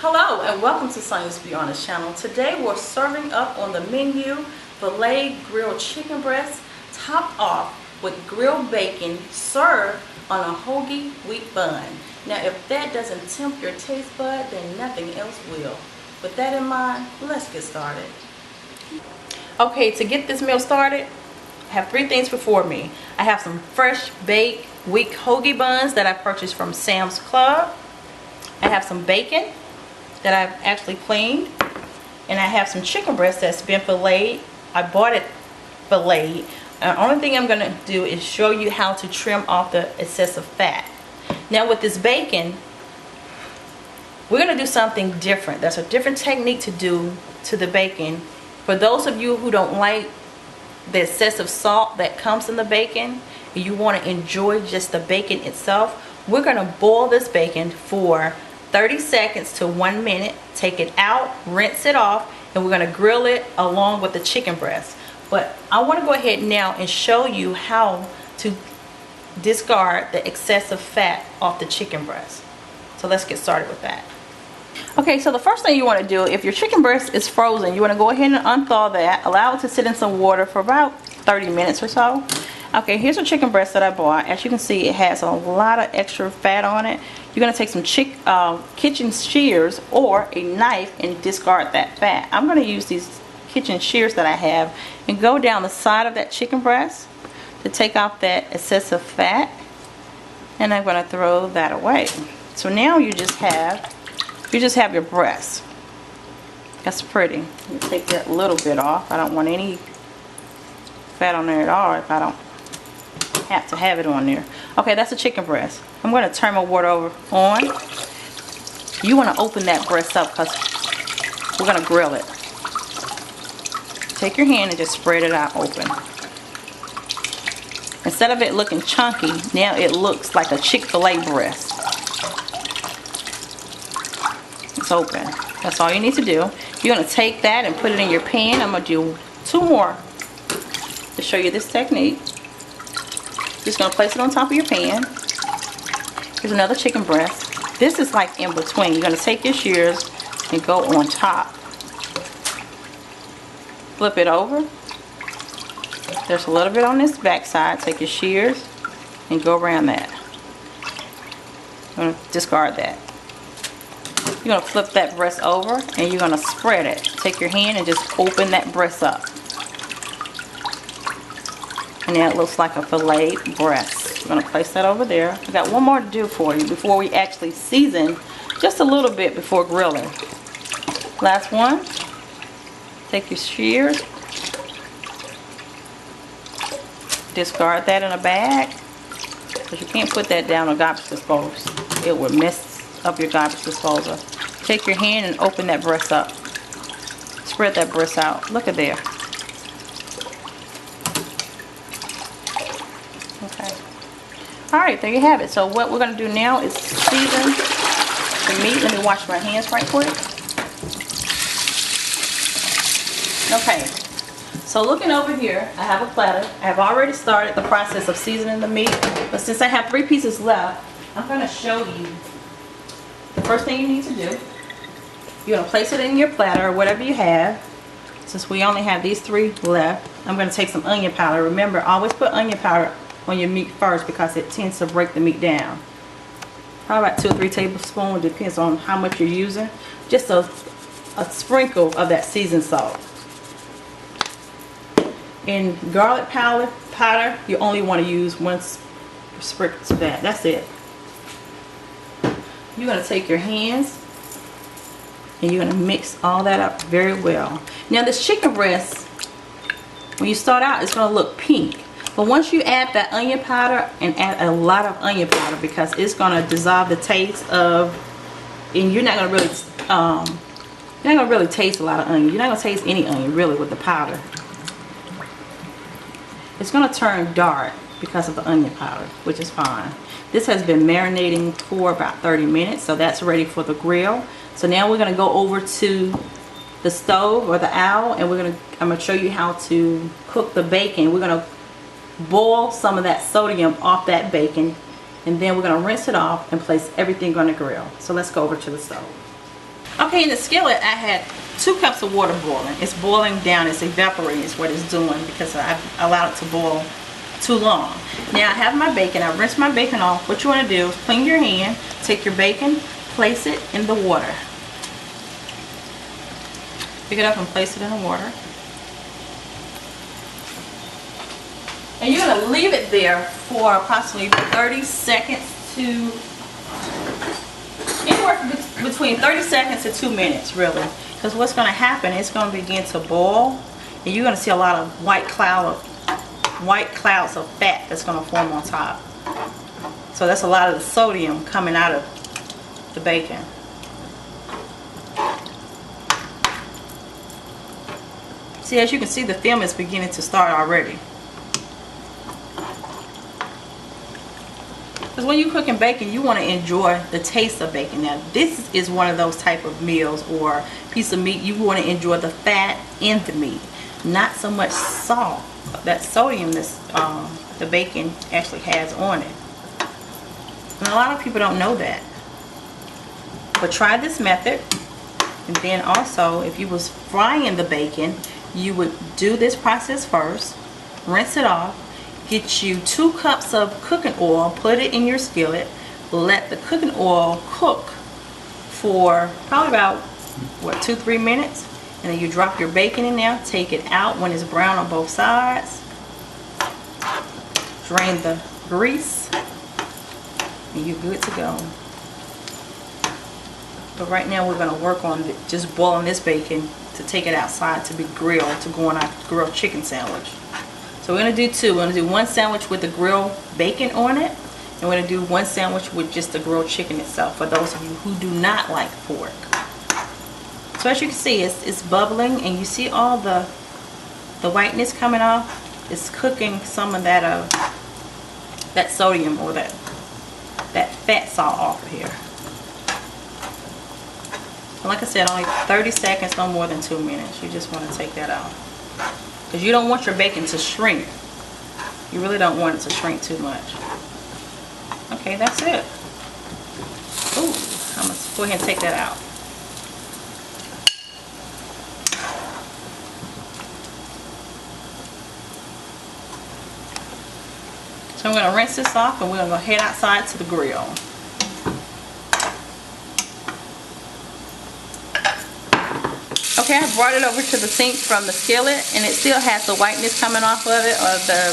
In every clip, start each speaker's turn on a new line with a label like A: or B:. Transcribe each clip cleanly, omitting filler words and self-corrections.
A: Hello and welcome to Sonyabeonit channel. Today we're serving up on the menu filet grilled chicken breast topped off with grilled bacon served on a hoagie wheat bun. Now if that doesn't tempt your taste bud, then nothing else will. With that in mind, let's get started. Okay, to get this meal started, I have three things before me. I have some fresh baked wheat hoagie buns that I purchased from Sam's Club. I have some bacon that I've actually cleaned, and I have some chicken breast that's been filleted. I bought it filleted. The only thing I'm going to do is show you how to trim off the excessive fat. Now with this bacon, we're going to do something different. There's a different technique to do to the bacon. For those of you who don't like the excessive salt that comes in the bacon, and you want to enjoy just the bacon itself, we're going to boil this bacon for 30 seconds to 1 minute. Take it out, rinse it off, and we're going to grill it along with the chicken breast. But I want to go ahead now and show you how to discard the excessive fat off the chicken breast. So let's get started with that. Okay, so the first thing you want to do, if your chicken breast is frozen, you want to go ahead and unthaw that, allow it to sit in some water for about 30 minutes or so. Okay, here's a chicken breast that I bought. As you can see, it has a lot of extra fat on it. You're going to take some kitchen shears or a knife and discard that fat. I'm going to use these kitchen shears that I have and go down the side of that chicken breast to take off that excessive fat. And I'm going to throw that away. So now you just have your breast. That's pretty. You take that little bit off. I don't want any fat on there at all if I don't have to have it on there. Okay, that's a chicken breast. I'm going to turn my water over on. You want to open that breast up because we're going to grill it. Take your hand and just spread it out open. Instead of it looking chunky, now it looks like a Chick-fil-A breast. It's open. That's all you need to do. You're going to take that and put it in your pan. I'm going to do two more to show you this technique. Just going to place it on top of your pan. Here's another chicken breast. This is like in between. You're going to take your shears and go on top. Flip it over. There's a little bit on this back side. Take your shears and go around that. I'm going to discard that. You're going to flip that breast over and you're going to spread it. Take your hand and just open that breast up. And now it looks like a filet breast. We're going to place that over there. I got one more to do for you before we actually season, just a little bit before grilling. Last one. Take your shears. Discard that in a bag, because you can't put that down on garbage disposal. It will mess up your garbage disposal. Take your hand and open that breast up. Spread that breast out. Look at there. Okay. Alright, there you have it. So what we're going to do now is season the meat. Let me wash my hands right quick. Okay. So looking over here, I have a platter. I have already started the process of seasoning the meat. But since I have 3 pieces left, I'm going to show you the first thing you need to do. You're going to place it in your platter or whatever you have. Since we only have these 3 left, I'm going to take some onion powder. Remember, always put onion powder on your meat first because it tends to break the meat down. Probably about 2 or 3 tablespoons, depends on how much you're using. Just a sprinkle of that seasoned salt. In garlic powder, you only want to use 1 sprinkle of that. That's it. You're going to take your hands and you're going to mix all that up very well. Now this chicken breast, when you start out, it's going to look pink. But once you add that onion powder, and add a lot of onion powder because it's going to dissolve the taste of, and you're not going to really taste a lot of onion. You're not going to taste any onion really with the powder. It's going to turn dark because of the onion powder, which is fine. This has been marinating for about 30 minutes, so that's ready for the grill. So now we're going to go over to the stove or the owl, and I'm going to show you how to cook the bacon. We're going to boil some of that sodium off that bacon, and then we're going to rinse it off and place everything on the grill. So let's go over to the stove. Okay, in the skillet I had 2 cups of water boiling. It's boiling down, it's evaporating is what it's doing because I've allowed it to boil too long. Now I have my bacon. I rinsed my bacon off. What you want to do is clean your hand, take your bacon, place it in the water. Pick it up and place it in the water. And you're going to leave it there for approximately 30 seconds to anywhere between 30 seconds to 2 minutes, really. Because what's going to happen, it's going to begin to boil, and you're going to see a lot of white clouds of fat that's going to form on top. So that's a lot of the sodium coming out of the bacon. See, as you can see, the film is beginning to start already. Because when you're cooking bacon, you want to enjoy the taste of bacon. Now, this is one of those type of meals or piece of meat you want to enjoy the fat in the meat, not so much salt, that sodium that the bacon actually has on it. And a lot of people don't know that. But try this method. And then also, if you was frying the bacon, you would do this process first, rinse it off, get you 2 cups of cooking oil, put it in your skillet, let the cooking oil cook for probably about, what, 2-3 minutes, and then you drop your bacon in there, take it out when it's brown on both sides, drain the grease, and you're good to go. But right now we're going to work on just boiling this bacon to take it outside to be grilled, to go on our grilled chicken sandwich. So we're going to do 2. We're going to do 1 sandwich with the grilled bacon on it, and we're going to do 1 sandwich with just the grilled chicken itself for those of you who do not like pork. So as you can see, it's bubbling, and you see all the whiteness coming off. It's cooking some of that that sodium or that fat salt off of here. And like I said, only 30 seconds, no more than 2 minutes. You just want to take that out. Because you don't want your bacon to shrink. You really don't want it to shrink too much. Okay, that's it. Ooh, I'm going to go ahead and take that out. So I'm going to rinse this off, and we're going to go head outside to the grill. Okay, I brought it over to the sink from the skillet, and it still has the whiteness coming off of it, or the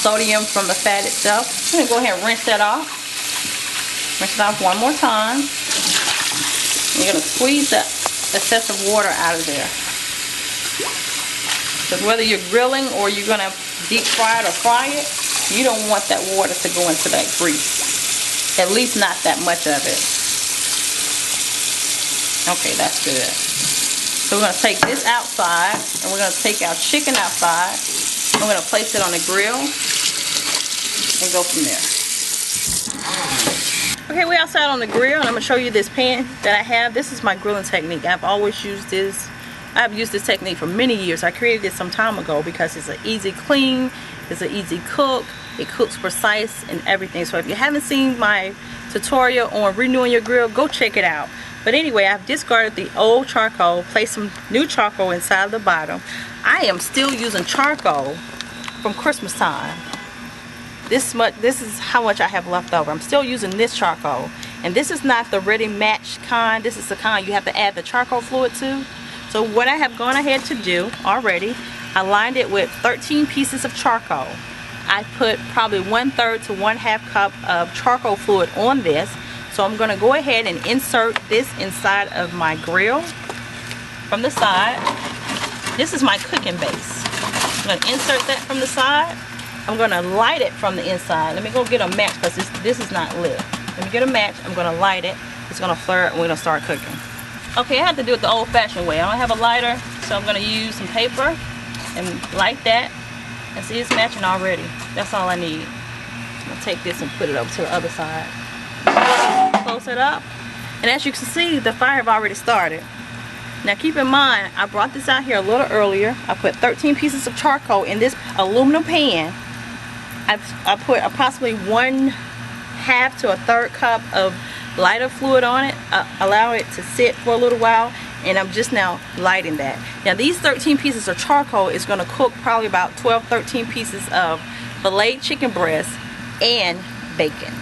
A: sodium from the fat itself. I'm going to go ahead and rinse that off. Rinse it off one more time. You're going to squeeze that excessive water out of there. Because whether you're grilling or you're going to deep fry it or fry it, you don't want that water to go into that grease. At least not that much of it. Okay, that's good. So we're going to take this outside, and we're going to take our chicken outside. I'm going to place it on the grill and go from there. Okay, we're outside on the grill, and I'm going to show you this pan that I have. This is my grilling technique. I've always used this. I've used this technique for many years. I created it some time ago because it's an easy clean, it's an easy cook, it cooks precise and everything. So if you haven't seen my tutorial on renewing your grill, go check it out. But anyway, I've discarded the old charcoal, placed some new charcoal inside the bottom. I am still using charcoal from Christmas time. This is how much I have left over. I'm still using this charcoal. And this is not the ready match kind. This is the kind you have to add the charcoal fluid to. So what I have gone ahead to do already, I lined it with 13 pieces of charcoal. I put probably 1/3 to 1/2 cup of charcoal fluid on this. So I'm going to go ahead and insert this inside of my grill from the side. This is my cooking base. I'm going to insert that from the side. I'm going to light it from the inside. Let me go get a match because this is not lit. Let me get a match. I'm going to light it. It's going to flare and we're going to start cooking. Okay, I have to do it the old-fashioned way. I don't have a lighter, so I'm going to use some paper and light that. And see, it's matching already. That's all I need. I'm going to take this and put it over to the other side. Close it up, and as you can see, the fire have already started. Now keep in mind, I brought this out here a little earlier. I put 13 pieces of charcoal in this aluminum pan. I put approximately 1/2 to 1/3 cup of lighter fluid on it, allow it to sit for a little while, and I'm just now lighting that. Now these 13 pieces of charcoal is going to cook probably about 12-13 pieces of filleted chicken breast and bacon.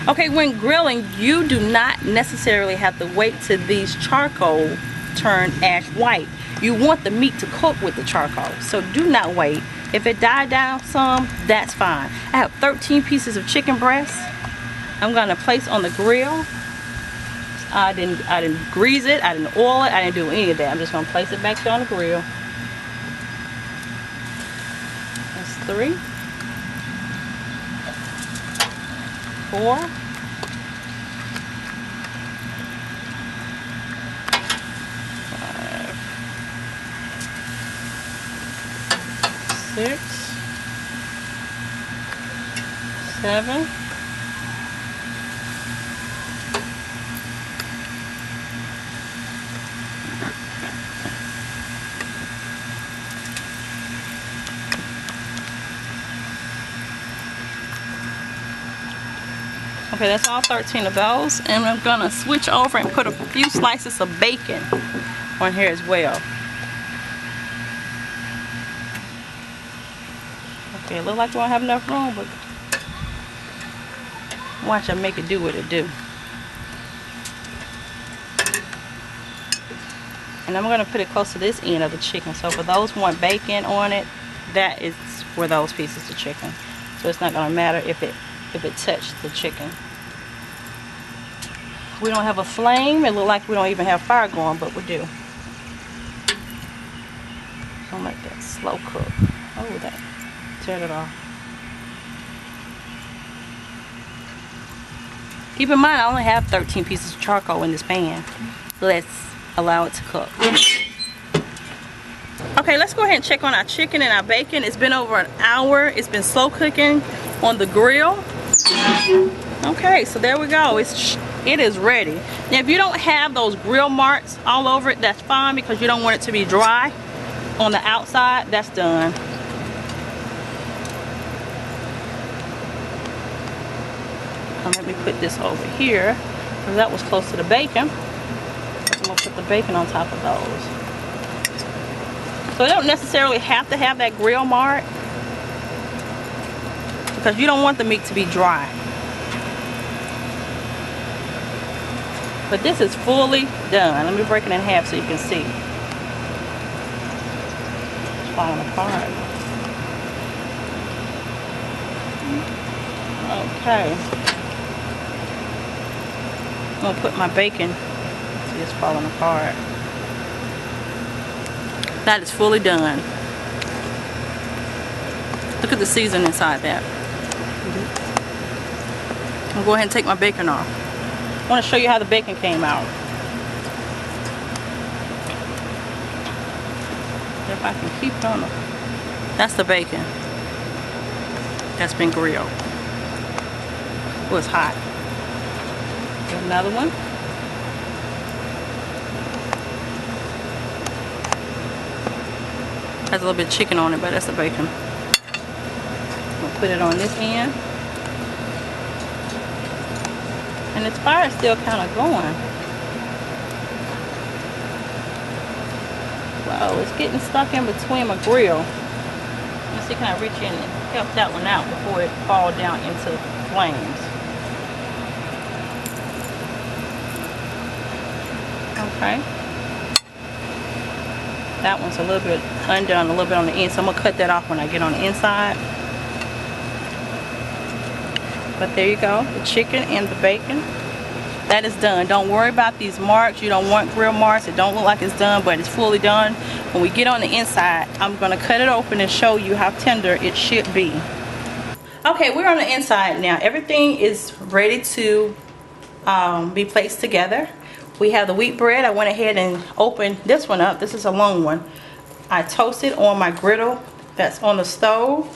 A: Okay, when grilling, you do not necessarily have to wait till these charcoal turn ash white. You want the meat to cook with the charcoal, so do not wait. If it died down some, that's fine. I have 13 pieces of chicken breast. I'm gonna place on the grill. I didn't grease it, I didn't oil it, I didn't do any of that. I'm just gonna place it back there on the grill. That's 3, 4, 6, 7, 8. Okay, that's all 13 of those, and I'm gonna switch over and put a few slices of bacon on here as well. Okay, it looks like we don't have enough room, but watch I make it do what it do. And I'm going to put it close to this end of the chicken. So for those who want bacon on it, that is for those pieces of chicken. So it's not going to matter if it touched the chicken. We don't have a flame. It looks like we don't even have fire going, but we do. So I'm like that slow cook. Oh, that. Turn it off. Keep in mind I only have 13 pieces of charcoal in this pan. Let's allow it to cook. Okay, let's go ahead and check on our chicken and our bacon. It's been over an hour. It's been slow cooking on the grill. Okay, so there we go. It is ready. Now if you don't have those grill marks all over it, that's fine, because you don't want it to be dry on the outside. That's done. Let me put this over here, because that was close to the bacon. I'm going to put the bacon on top of those. So you don't necessarily have to have that grill mark, because you don't want the meat to be dry. But this is fully done. Let me break it in half so you can see. It's falling apart. Okay. I'm going to put my bacon. See, it's falling apart. That is fully done. Look at the seasoning inside that. I'll go ahead and take my bacon off. I want to show you how the bacon came out. If I can keep it on. That's the bacon that's been grilled. Oh, it's hot. There's another one. Has a little bit of chicken on it, but that's the bacon. We'll put it on this end. And its fire is still kind of going. Wow, it's getting stuck in between my grill. Let's see, can I reach in and help that one out before it falls down into flames? Okay. That one's a little bit undone, a little bit on the end, so I'm going to cut that off when I get on the inside. But there you go, the chicken and the bacon. That is done. Don't worry about these marks. You don't want grill marks. It don't look like it's done, but it's fully done. When we get on the inside, I'm going to cut it open and show you how tender it should be. Okay, we're on the inside now. Everything is ready to be placed together. We have the wheat bread. I went ahead and opened this one up. This is a long one. I toasted on my griddle that's on the stove.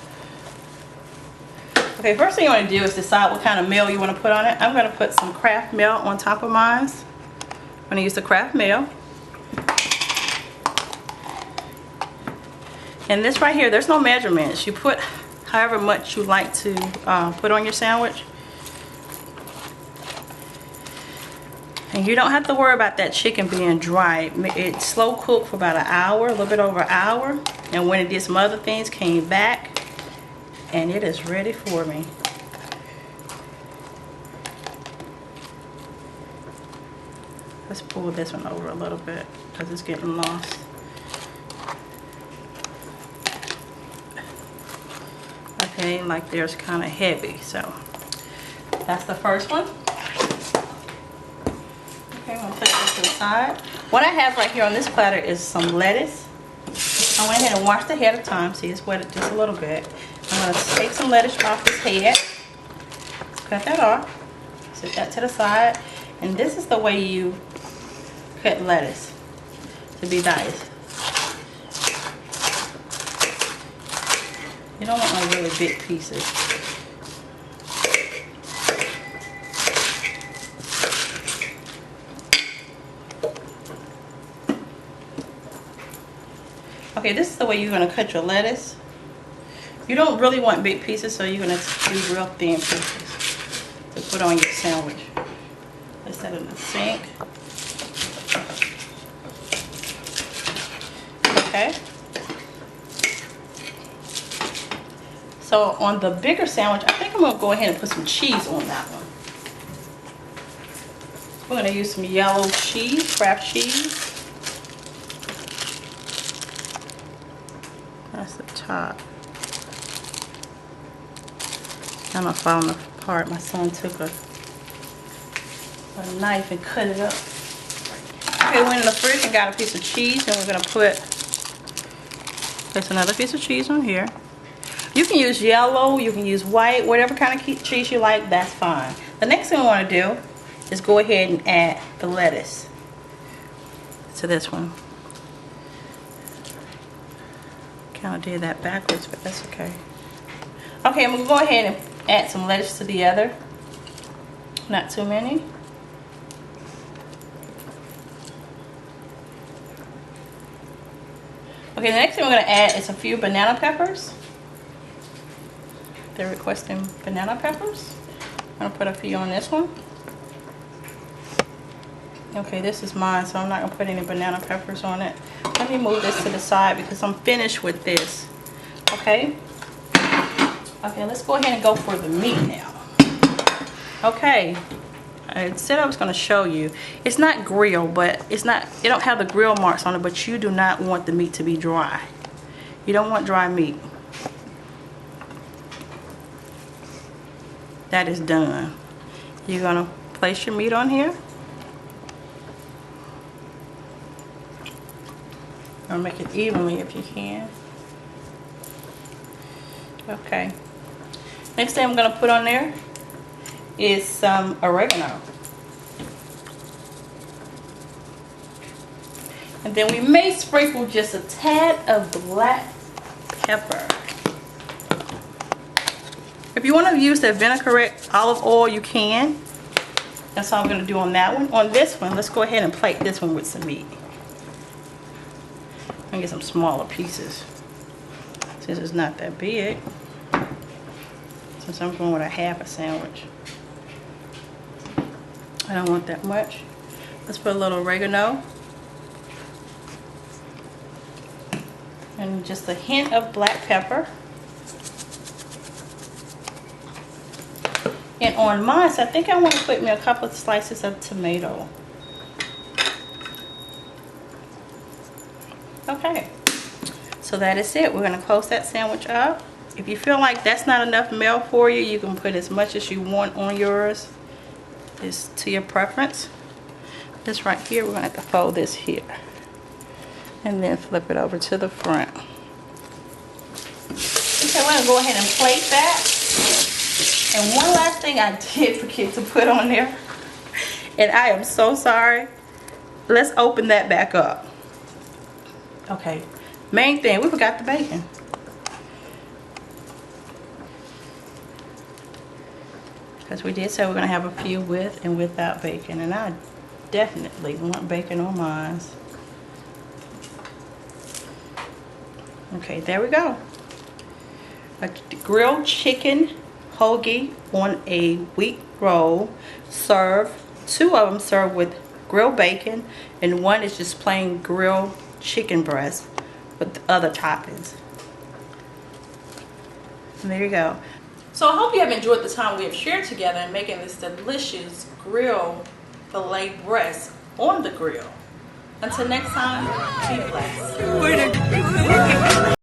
A: Okay, first thing you want to do is decide what kind of meal you want to put on it. I'm going to put some Kraft meal on top of mine. I'm going to use the Kraft meal. And this right here, there's no measurements. You put however much you like to put on your sandwich. And you don't have to worry about that chicken being dry. It's slow cooked for about an hour, a little bit over an hour. And when it did some other things, came back, and it is ready for me. Let's pull this one over a little bit because it's getting lost. Okay, like there's kind of heavy, so that's the first one. Okay, I'm gonna put this to the side. What I have right here on this platter is some lettuce. I went ahead and washed ahead of time. See, it's wetted just a little bit. I'm gonna take some lettuce off this head. Let's cut that off. Set that to the side. And this is the way you cut lettuce to be diced. You don't want no really big pieces. Okay, this is the way you're going to cut your lettuce. You don't really want big pieces, so you're going to do real thin pieces to put on your sandwich. Let's set it in the sink. Okay. So on the bigger sandwich, I think I'm going to go ahead and put some cheese on that one. We're going to use some yellow cheese, Kraft cheese. That's the top. I'm not falling apart. My son took a knife and cut it up. Okay, we're in the fridge and got a piece of cheese, and we're going to place another piece of cheese on here. You can use yellow, you can use white, whatever kind of cheese you like, that's fine. The next thing we want to do is go ahead and add the lettuce to this one. Kind of did that backwards, but that's okay. Okay, I'm going to go ahead and add some lettuce to the other. Not too many. Okay, the next thing we're going to add is a few banana peppers. They're requesting banana peppers. I'm going to put a few on this one. Okay, this is mine, so I'm not going to put any banana peppers on it. Let me move this to the side because I'm finished with this. Okay? Okay, let's go ahead and go for the meat now. Okay. I said I was going to show you. It's not grilled, but it don't have the grill marks on it, but you do not want the meat to be dry. You don't want dry meat. That is done. You're going to place your meat on here. Or make it evenly if you can. Okay. Next thing I'm going to put on there is some oregano. And then we may sprinkle just a tad of black pepper. If you want to use the vinaigrette olive oil, you can. That's all I'm going to do on that one. On this one, let's go ahead and plate this one with some meat. I'm going to get some smaller pieces since it's not that big. Since I'm going with a half a sandwich. I don't want that much. Let's put a little oregano. And just a hint of black pepper. And on mine, so I think I want to put me a couple of slices of tomato. Okay. So that is it. We're going to close that sandwich up. If you feel like that's not enough melt for you, you can put as much as you want on yours. It's to your preference. This right here, we're going to have to fold this here. And then flip it over to the front. Okay, we're going to go ahead and plate that. And one last thing I did forget to put on there. And I am so sorry. Let's open that back up. Okay, main thing, we forgot the bacon. Because we did say we're going to have a few with and without bacon. And I definitely want bacon on mine. Okay, there we go. A grilled chicken hoagie on a wheat roll, served 2 of them served with grilled bacon, and 1 is just plain grilled chicken breast with other toppings. And there you go. So I hope you have enjoyed the time we have shared together in making this delicious grilled filet breast on the grill. Until next time, be blessed.